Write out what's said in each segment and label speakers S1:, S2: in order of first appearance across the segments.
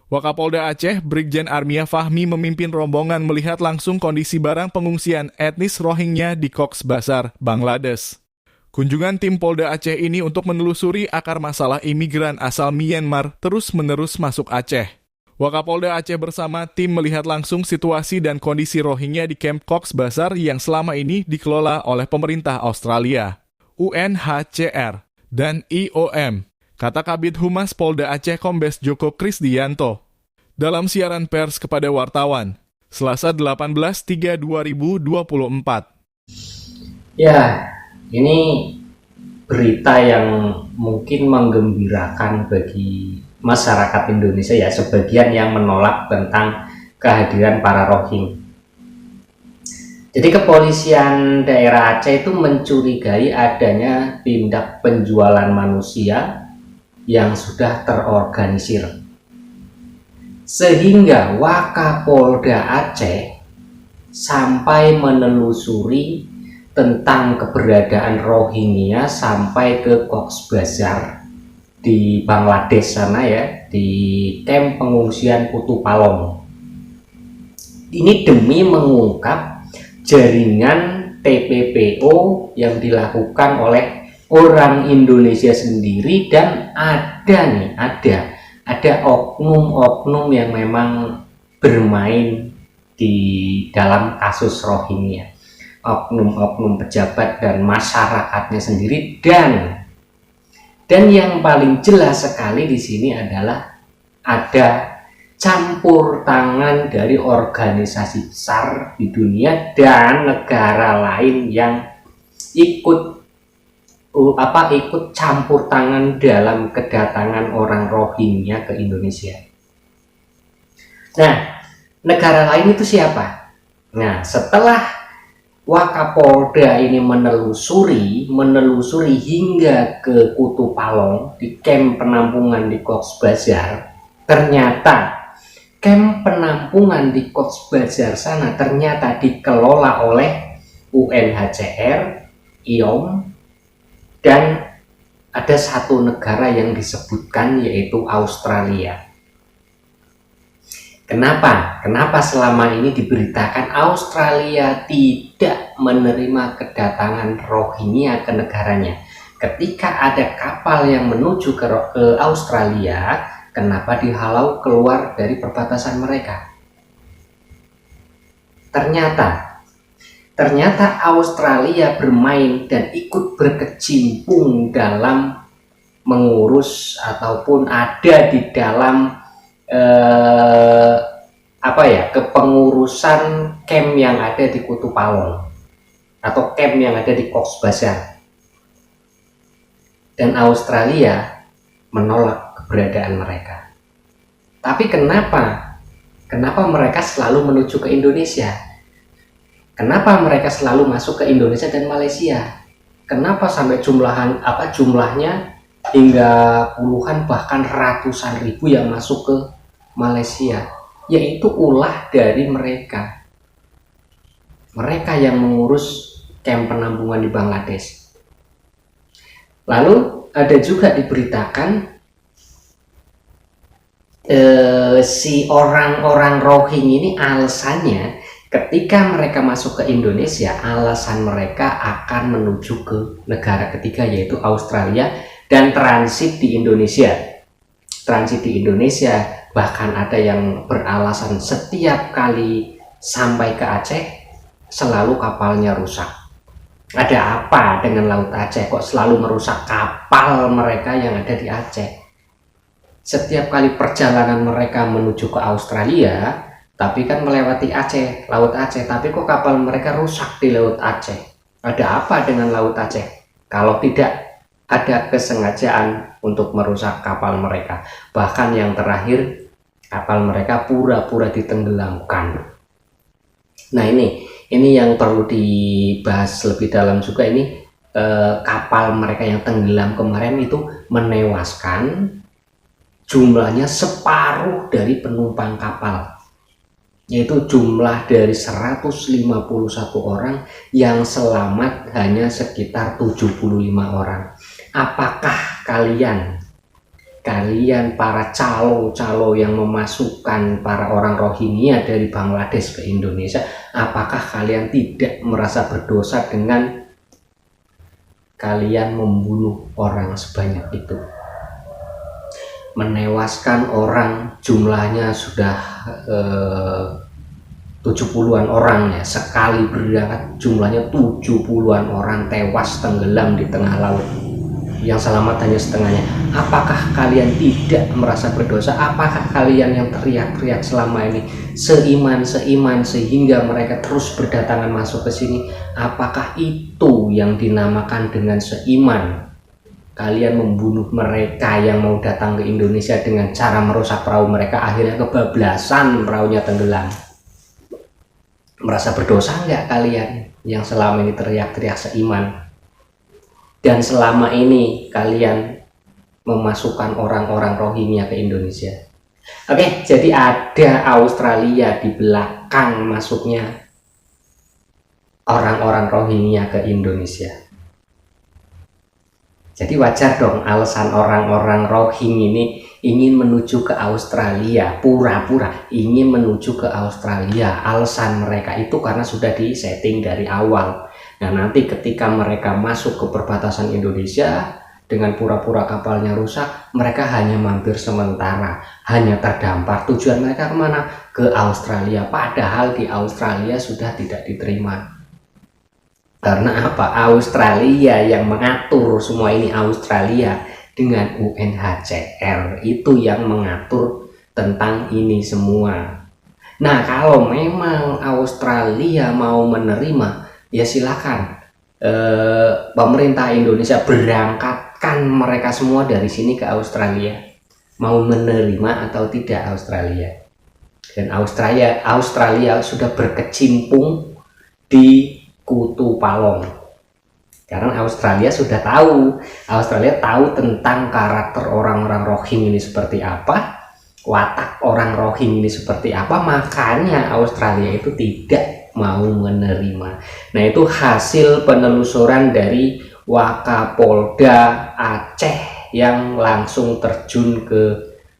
S1: Wakapolda Aceh, Brigjen Armia Fahmi memimpin rombongan melihat langsung kondisi barang pengungsian etnis Rohingya di Cox's Bazar, Bangladesh. Kunjungan tim Polda Aceh ini untuk menelusuri akar masalah imigran asal Myanmar terus-menerus masuk Aceh. Wakapolda Aceh bersama tim melihat langsung situasi dan kondisi Rohingya di kamp Cox's Bazar yang selama ini dikelola oleh pemerintah Australia, UNHCR, dan IOM, kata Kabid Humas Polda Aceh Kombes Joko Krisdiyanto dalam siaran pers kepada wartawan, Selasa 18/3/2024.
S2: Ya, ini berita yang mungkin menggembirakan bagi masyarakat Indonesia ya, sebagian yang menolak tentang kehadiran para Rohingya. Jadi kepolisian daerah Aceh itu mencurigai adanya tindak penjualan manusia yang sudah terorganisir. Sehingga Wakapolda Aceh sampai menelusuri tentang keberadaan Rohingya sampai ke Cox's Bazar di Bangladesh sana ya, di kamp pengungsian Kutu Palong. Ini demi mengungkap jaringan TPPO yang dilakukan oleh orang Indonesia sendiri, dan ada oknum-oknum yang memang bermain di dalam kasus Rohingya, oknum-oknum pejabat dan masyarakatnya sendiri, dan yang paling jelas sekali di sini adalah ada campur tangan dari organisasi besar di dunia dan negara lain yang ikut campur tangan dalam kedatangan orang Rohingya ke Indonesia. Nah, negara lain itu siapa? Nah, setelah Wakapolda ini menelusuri hingga ke Kutu Palong di kamp penampungan di Cox's Bazar, ternyata kamp penampungan di Cox's Bazar sana ternyata dikelola oleh UNHCR, IOM, dan ada satu negara yang disebutkan yaitu Australia. Kenapa selama ini diberitakan Australia tidak menerima kedatangan Rohingya ke negaranya? Ketika ada kapal yang menuju ke Australia, kenapa dihalau keluar dari perbatasan mereka? Ternyata Australia bermain dan ikut berkecimpung dalam mengurus ataupun ada di dalam kepengurusan camp yang ada di Kutu Palong atau camp yang ada di Cox's Bazar. Dan Australia menolak keberadaan mereka. Tapi kenapa mereka selalu menuju ke Indonesia? Kenapa mereka selalu masuk ke Indonesia dan Malaysia? Kenapa sampai jumlahnya hingga puluhan bahkan ratusan ribu yang masuk ke Malaysia? Yaitu ulah dari mereka yang mengurus kamp penampungan di Bangladesh. Lalu ada juga diberitakan si orang-orang Rohingya ini alasannya ketika mereka masuk ke Indonesia, alasan mereka akan menuju ke negara ketiga yaitu Australia dan transit di Indonesia. Bahkan ada yang beralasan setiap kali sampai ke Aceh selalu kapalnya rusak. Ada apa dengan Laut Aceh kok selalu merusak kapal mereka yang ada di Aceh? Setiap kali perjalanan mereka menuju ke Australia, tapi kan melewati Aceh, Laut Aceh, tapi kok kapal mereka rusak di Laut Aceh? Ada apa dengan Laut Aceh? Kalau tidak ada kesengajaan untuk merusak kapal mereka. Bahkan yang terakhir, kapal mereka pura-pura ditenggelamkan. Nah ini yang perlu dibahas lebih dalam juga ini. Kapal mereka yang tenggelam kemarin itu menewaskan jumlahnya separuh dari penumpang kapal, yaitu jumlah dari 151 orang yang selamat hanya sekitar 75 orang. Apakah kalian kalian para calo-calo yang memasukkan para orang Rohingya dari Bangladesh ke Indonesia, apakah kalian tidak merasa berdosa dengan kalian membunuh orang sebanyak itu, menewaskan orang, jumlahnya sudah 70-an orang ya, sekali berangkat jumlahnya 70-an orang tewas tenggelam di tengah laut, yang selamat hanya setengahnya. Apakah kalian tidak merasa berdosa? Apakah kalian yang teriak-teriak selama ini seiman sehingga mereka terus berdatangan masuk ke sini, apakah itu yang dinamakan dengan seiman? Kalian membunuh mereka yang mau datang ke Indonesia dengan cara merusak perahu mereka, akhirnya kebablasan, perahunya tenggelam. Merasa berdosa nggak kalian yang selama ini teriak-teriak seiman? Dan selama ini kalian memasukkan orang-orang Rohingya ke Indonesia. Oke, jadi ada Australia di belakang masuknya orang-orang Rohingya ke Indonesia. Jadi wajar dong alasan orang-orang Rohingya ini ingin menuju ke Australia, pura-pura ingin menuju ke Australia. Alasan mereka itu karena sudah disetting dari awal. Nah, nanti ketika mereka masuk ke perbatasan Indonesia dengan pura-pura kapalnya rusak, mereka hanya mampir sementara, hanya terdampar. Tujuan mereka kemana? Ke Australia, padahal di Australia sudah tidak diterima. Karena apa? Australia yang mengatur semua ini, Australia dengan UNHCR itu yang mengatur tentang ini semua. Nah, kalau memang Australia mau menerima, ya silakan pemerintah Indonesia berangkatkan mereka semua dari sini ke Australia. Mau menerima atau tidak Australia. Dan Australia sudah berkecimpung di Kutu Palong. Karena Australia sudah tahu, Australia tahu tentang karakter orang-orang Rohingya ini seperti apa, watak orang Rohingya ini seperti apa, makanya Australia itu tidak mau menerima. Nah, itu hasil penelusuran dari Wakapolda Aceh yang langsung terjun ke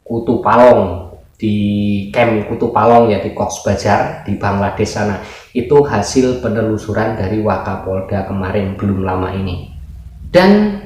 S2: Kutu Palong, di camp Kutu Palong ya, di Cox's Bazar di Bangladesh sana. Itu hasil penelusuran dari Wakapolda kemarin, belum lama ini. Dan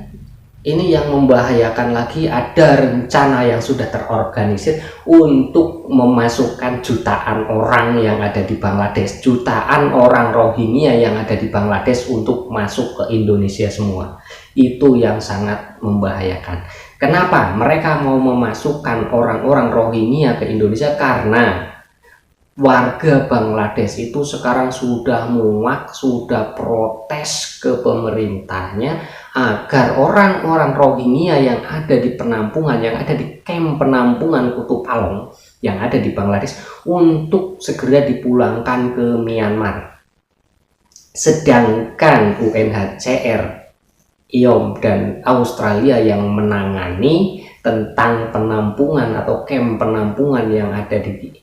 S2: ini yang membahayakan lagi, ada rencana yang sudah terorganisir untuk memasukkan jutaan orang yang ada di Bangladesh, jutaan orang Rohingya yang ada di Bangladesh untuk masuk ke Indonesia semua. Itu yang sangat membahayakan. Kenapa mereka mau memasukkan orang-orang Rohingya ke Indonesia? Karena warga Bangladesh itu sekarang sudah muak, sudah protes ke pemerintahnya agar orang-orang Rohingya yang ada di penampungan, yang ada di camp penampungan Kutu Palong yang ada di Bangladesh untuk segera dipulangkan ke Myanmar. Sedangkan UNHCR, IOM dan Australia yang menangani tentang penampungan atau camp penampungan yang ada di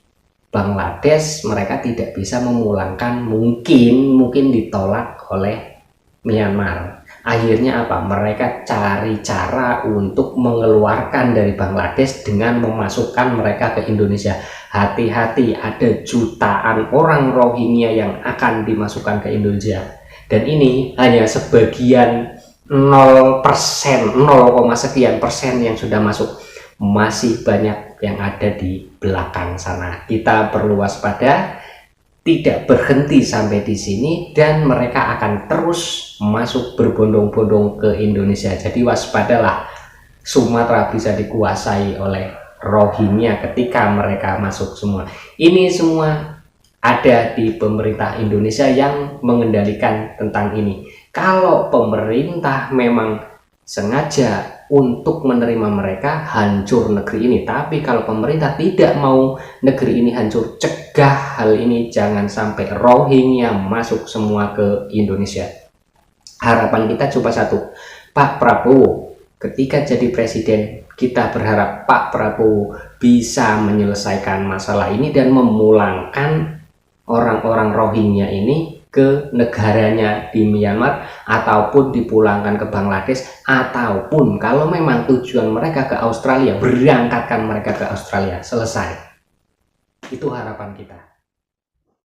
S2: Bangladesh, mereka tidak bisa memulangkan, mungkin ditolak oleh Myanmar. Akhirnya apa? Mereka cari cara untuk mengeluarkan dari Bangladesh dengan memasukkan mereka ke Indonesia. Hati-hati, ada jutaan orang Rohingya yang akan dimasukkan ke Indonesia. Dan ini hanya sebagian 0%, 0, sekian persen yang sudah masuk. Masih banyak yang ada di belakang sana. Kita perlu waspada, tidak berhenti sampai di sini, dan mereka akan terus masuk berbondong-bondong ke Indonesia. Jadi waspadalah, Sumatera bisa dikuasai oleh Rohingya ketika mereka masuk semua. Ini semua ada di pemerintah Indonesia yang mengendalikan tentang ini. Kalau pemerintah memang sengaja untuk menerima mereka, hancur negeri ini. Tapi kalau pemerintah tidak mau negeri ini hancur, cegah hal ini, jangan sampai Rohingya masuk semua ke Indonesia. Harapan kita cuma satu, Pak Prabowo ketika jadi presiden, kita berharap Pak Prabowo bisa menyelesaikan masalah ini dan memulangkan orang-orang Rohingya ini ke negaranya di Myanmar, ataupun dipulangkan ke Bangladesh, ataupun kalau memang tujuan mereka ke Australia, berangkatkan mereka ke Australia. Selesai. Itu harapan kita.